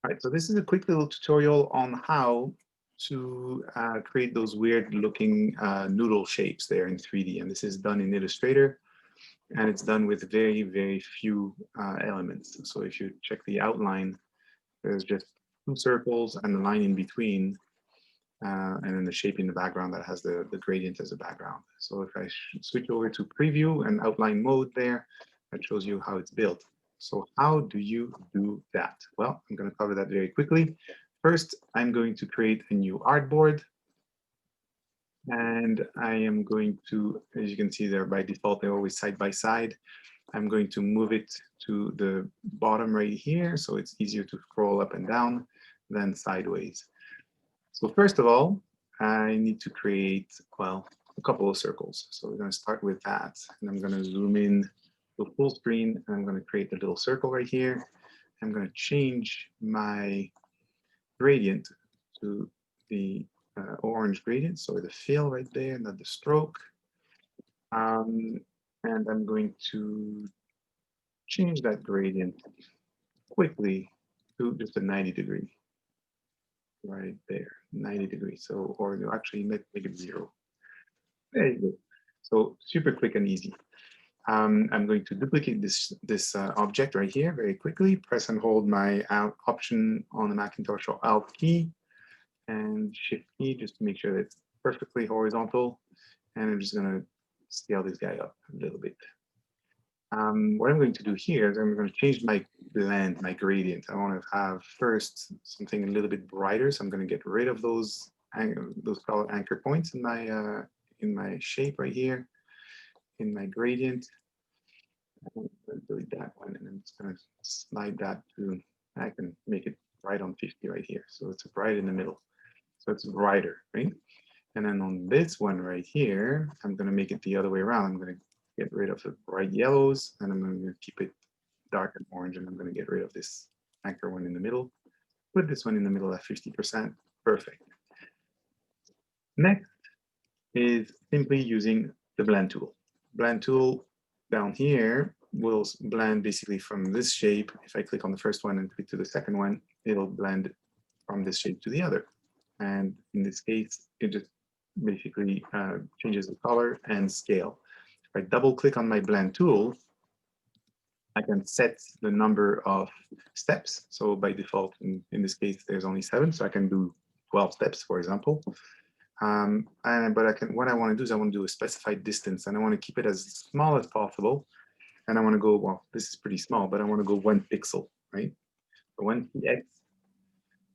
All right, so this is a quick little tutorial on how to create those weird looking noodle shapes there in 3D. And this is done in Illustrator, and it's done with very, very few elements. So if you check the outline, there's just two circles and the line in between, and then the shape in the background that has the gradient as a background. So if I switch over to preview and outline mode there, that shows you how it's built. So how do you do that? Well, I'm going to cover that very quickly. First, I'm going to create a new artboard. And I am going to, as you can see there, by default, they're always side by side. I'm going to move it to the bottom right here, so it's easier to scroll up and down than sideways. So first of all, I need to create, well, a couple of circles. So we're going to start with that. And I'm going to zoom in to full screen. And I'm going to create a little circle right here. I'm going to change my gradient to the orange gradient. So the fill right there, not the stroke. And I'm going to change that gradient quickly to just a 90 degree. Right there, 90 degrees. So, or actually make it 0. There you go. So super quick and easy. I'm going to duplicate this object right here very quickly. Press and hold my Option on the Macintosh or Alt key and Shift key just to make sure that it's perfectly horizontal. And I'm just going to scale this guy up a little bit. What I'm going to do here is I'm going to change my blend, my gradient. I want to have first something a little bit brighter. So I'm going to get rid of those color anchor points in my shape right here, in my gradient. I'm going to delete that one, and I'm just going to slide that to, I can make it right on 50 right here. So it's right in the middle. So it's brighter, right? And then on this one right here, I'm going to make it the other way around. I'm going to get rid of the bright yellows, and I'm going to keep it dark and orange, and I'm going to get rid of this anchor one in the middle. Put this one in the middle at 50%. Perfect. Next is simply using the blend tool. Blend tool down here will blend basically from this shape. If I click on the first one and click to the second one, it'll blend from this shape to the other. And in this case, it just basically changes the color and scale. If I double click on my blend tool, I can set the number of steps. So by default, in this case, there's only 7, so I can do 12 steps, for example. But what I want to do is I want to do a specified distance, and I want to keep it as small as possible. And I want to go, well, this is pretty small, but I want to go 1 pixel, right? So 1 px,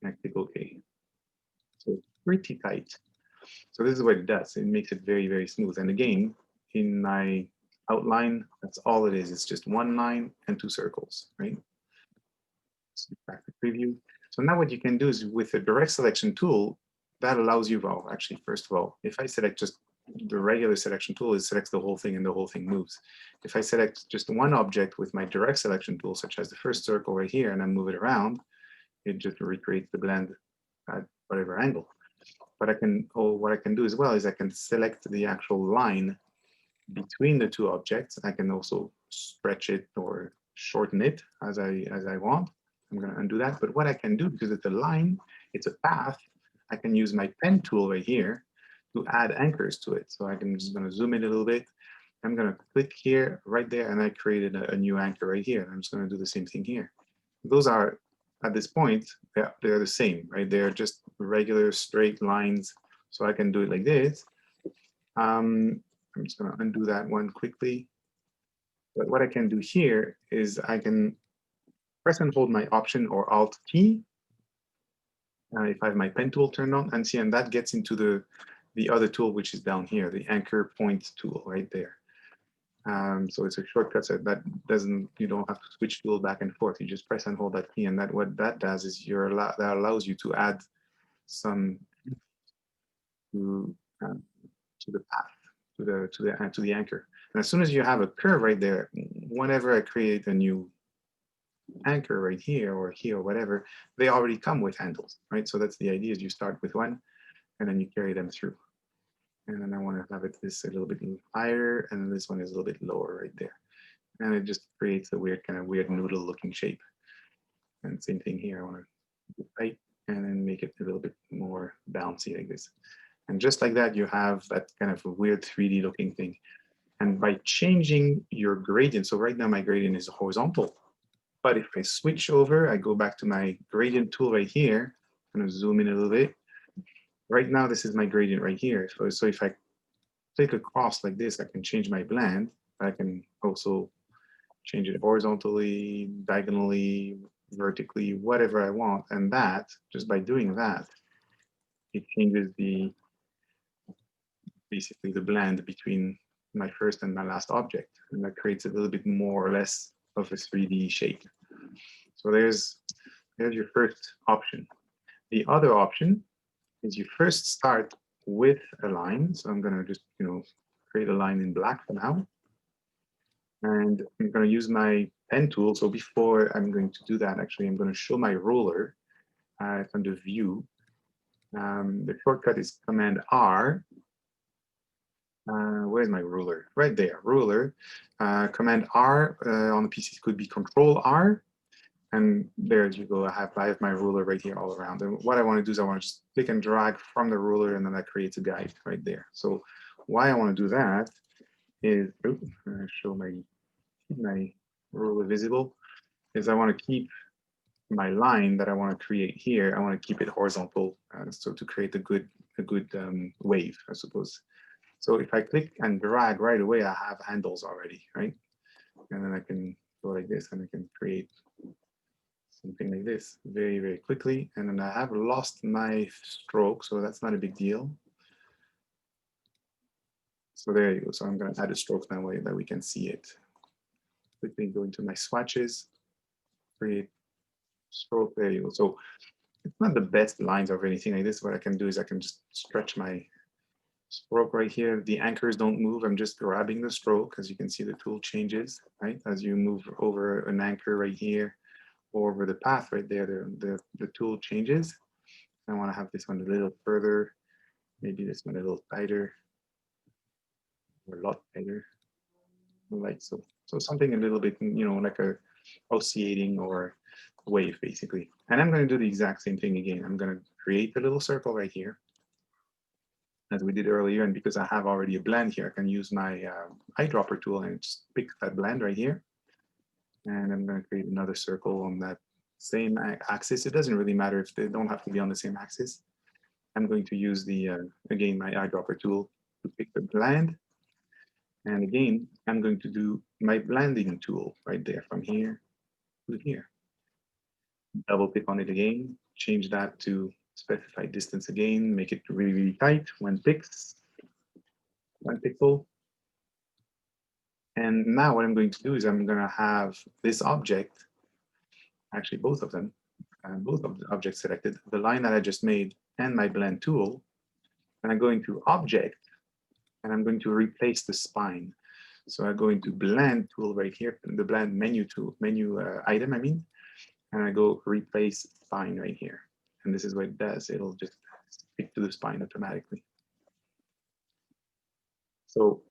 and I click OK. So it's pretty tight. So this is what it does. It makes it very, very smooth. And again, in my outline, that's all it is. It's just 1 line and 2 circles, right? So back to preview. So now what you can do is with the direct selection tool, that allows you, well, actually, first of all, if I select just the regular selection tool, it selects the whole thing and the whole thing moves. If I select just one object with my direct selection tool, such as the first circle right here, and I move it around, it just recreates the blend at whatever angle. But what I can do as well is I can select the actual line between the two objects. I can also stretch it or shorten it as I want. I'm going to undo that. But what I can do, because it's a line, it's a path, I can use my pen tool right here to add anchors to it. So I'm just going to zoom in a little bit. I'm going to click here, right there, and I created a new anchor right here. I'm just going to do the same thing here. Those are, at this point, they're the same, right? They're just regular straight lines. So I can do it like this. I'm just going to undo that one quickly. But what I can do here is I can press and hold my Option or Alt key. If I have my pen tool turned on, and see, and that gets into the other tool, which is down here, the anchor point tool right there. So it's a shortcut, so that you don't have to switch tool back and forth. You just press and hold that key, and what that does is that allows you to add some to the path, to the anchor. And as soon as you have a curve right there, whenever I create a new anchor right here or whatever, they already come with handles, right? So that's the idea, is you start with one and then you carry them through. And then I want to have it this a little bit higher, and this one is a little bit lower right there. And it just creates a weird noodle looking shape. And same thing here, I want to right, and then make it a little bit more bouncy like this. And just like that, you have that kind of a weird 3D looking thing. And by changing your gradient, so right now my gradient is horizontal, but if I switch over, I go back to my gradient tool right here, I'm gonna zoom in a little bit. Right now, this is my gradient right here. So if I click across like this, I can change my blend. I can also change it horizontally, diagonally, vertically, whatever I want. And that, just by doing that, it changes basically the blend between my first and my last object. And that creates a little bit more or less of a 3D shape. So there's your first option. The other option is you first start with a line. So I'm gonna just, create a line in black for now. And I'm gonna use my pen tool. So before I'm going to do that, actually, I'm gonna show my ruler from the view. The shortcut is Command R. Where's my ruler? Right there, ruler. Command R on the PC could be Control R. And there you go. I have my ruler right here all around. And what I want to do is I want to just click and drag from the ruler, and then that creates a guide right there. So why I want to do that is, I'm going to show my ruler visible, is I want to keep my line that I want to create here. I want to keep it horizontal, so to create a good wave, I suppose. So if I click and drag right away, I have handles already, right? And then I can go like this, and I can create something like this very, very quickly. And then I have lost my stroke, so that's not a big deal. So there you go. So I'm going to add a stroke that way that we can see it. Quickly go into my swatches, create stroke. There you go. So it's not the best lines or anything like this. What I can do is I can just stretch my stroke right here. The anchors don't move. I'm just grabbing the stroke. As you can see, the tool changes, right? As you move over an anchor right here, or over the path right there, the tool changes. I want to have this one a little further, maybe this one a little tighter, or a lot tighter, like so. So something a little bit, like a oscillating or wave, basically. And I'm going to do the exact same thing again. I'm going to create a little circle right here, as we did earlier. And because I have already a blend here, I can use my eyedropper tool and just pick that blend right here. And I'm going to create another circle on that same axis. It doesn't really matter if they don't have to be on the same axis. I'm going to use again, my eyedropper tool to pick the blend. And again, I'm going to do my blending tool right there from here to here. Double click on it again, change that to specified distance again, make it really, really tight, 1 pixel. And now what I'm going to do is I'm going to have this object, actually both of them, both of the objects selected, the line that I just made and my blend tool, and I'm going to object, and I'm going to replace the spine. So I go into blend tool right here, the blend menu tool, item, and I go replace spine right here. And this is what it does. It'll just stick to the spine automatically. So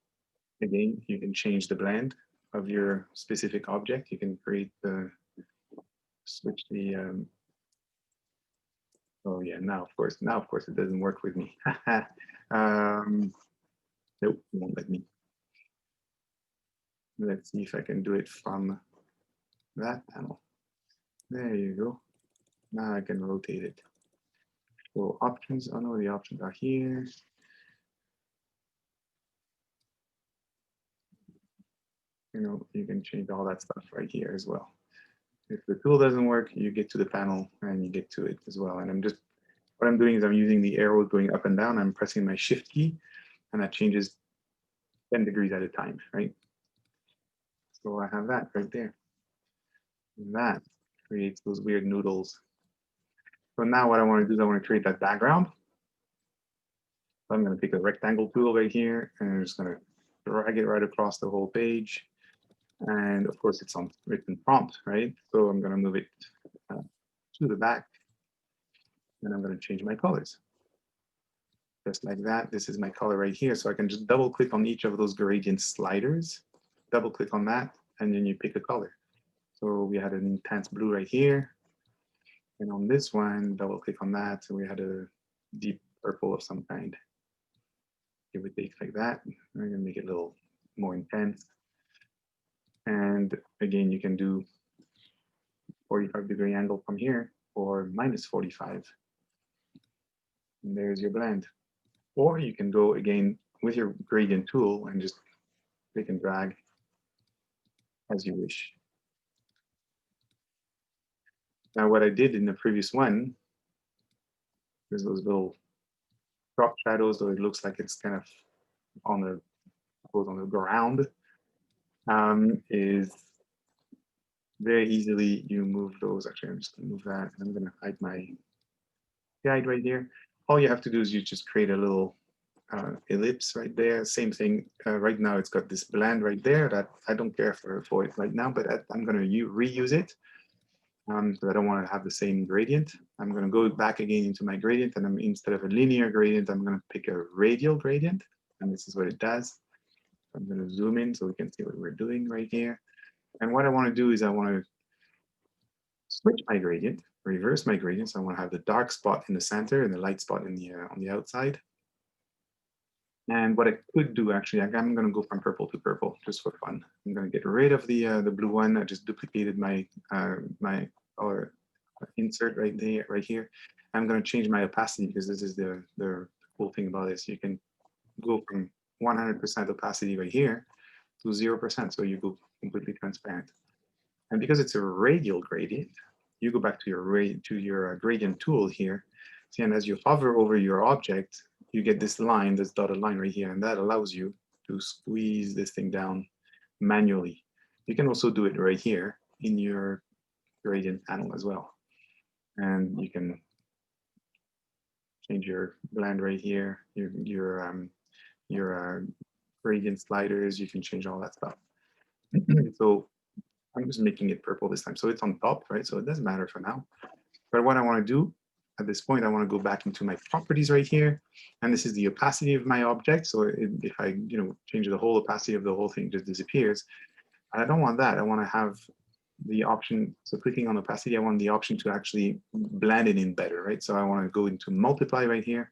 again, you can change the blend of your specific object. You can create switch the, oh yeah, now of course it doesn't work with me. Nope, it won't let me. Let's see if I can do it from that panel. There you go. Now I can rotate it. So options, oh no, the options are here. You can change all that stuff right here as well. If the tool doesn't work, you get to the panel and you get to it as well. And what I'm doing is I'm using the arrows going up and down. I'm pressing my shift key, and that changes 10 degrees at a time, right? So I have that right there. And that creates those weird noodles. So now what I want to do is I want to create that background. So I'm going to take a rectangle tool right here, and I'm just going to drag it right across the whole page. And of course, it's on written prompt, right? So I'm going to move it to the back, and I'm going to change my colors. Just like that. This is my color right here. So I can just double click on each of those gradient sliders, double click on that, and then you pick a color. So we had an intense blue right here. And on this one, double click on that. So we had a deep purple of some kind. Give it take like that. We're gonna make it a little more intense. And again, you can do 45-degree angle from here or minus 45. And there's your blend. Or you can go again with your gradient tool and just click and drag as you wish. Now, what I did in the previous one, there's those little drop shadows, so it looks like it's kind of on the ground, is very easily you move those. Actually, I'm just gonna move that. I'm gonna hide my guide right here. All you have to do is you just create a little ellipse right there. Same thing. Right now, it's got this blend right there that I don't care for it right now, but I'm gonna reuse it. Because I don't want to have the same gradient. I'm going to go back again into my gradient, and instead of a linear gradient, I'm going to pick a radial gradient, and this is what it does. I'm going to zoom in so we can see what we're doing right here. And what I want to do is I want to switch my gradient, reverse my gradient. So I want to have the dark spot in the center and the light spot in the on the outside. And what I could do actually, I'm going to go from purple to purple just for fun. I'm going to get rid of the blue one. I just duplicated my or insert right there, right here. I'm going to change my opacity because this is the cool thing about this. You can go from 100% opacity right here to 0%. So you go completely transparent. And because it's a radial gradient, you go back to your gradient tool here. See, and as you hover over your object, you get this line, this dotted line right here, and that allows you to squeeze this thing down manually. You can also do it right here in your gradient panel as well. And you can change your blend right here, your gradient sliders, you can change all that stuff. So I'm just making it purple this time. So it's on top, right? So it doesn't matter for now. But what I want to do at this point, I want to go back into my properties right here. And this is the opacity of my object. So if I change the whole opacity of the whole thing, it just disappears. I don't want that. I want to have the option. So clicking on opacity, I want the option to actually blend it in better, right? So I want to go into multiply right here,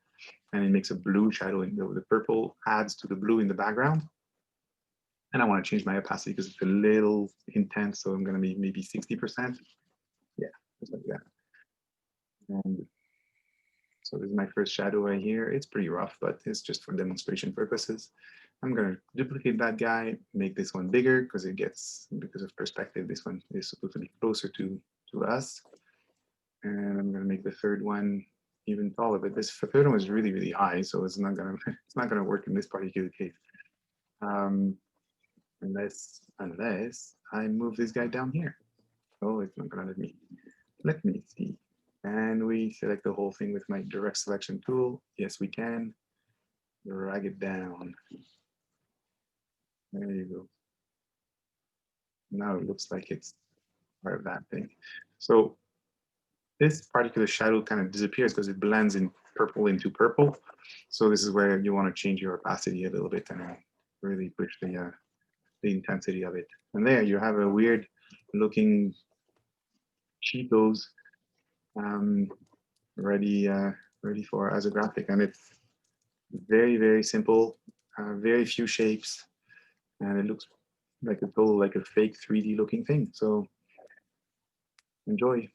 and it makes a blue shadow. The purple adds to the blue in the background. And I want to change my opacity because it's a little intense. So I'm going to be maybe 60%. Yeah, just like that. And so this is my first shadow right here. It's pretty rough, but it's just for demonstration purposes. I'm going to duplicate that guy, make this one bigger because because of perspective, this one is supposed to be closer to us. And I'm going to make the third one even taller, but this third one is really, really high, so it's not going to work in this particular case. Unless I move this guy down here. Oh, it's not going to let me. Let me see. And we select the whole thing with my direct selection tool. Yes, we can. Drag it down. There you go. Now it looks like it's part of that thing. So this particular shadow kind of disappears because it blends in purple into purple. So this is where you want to change your opacity a little bit and really push the intensity of it. And there you have a weird looking Cheetos ready for as a graphic. And it's very, very simple, very few shapes, and it looks like a fake 3D looking thing. So enjoy.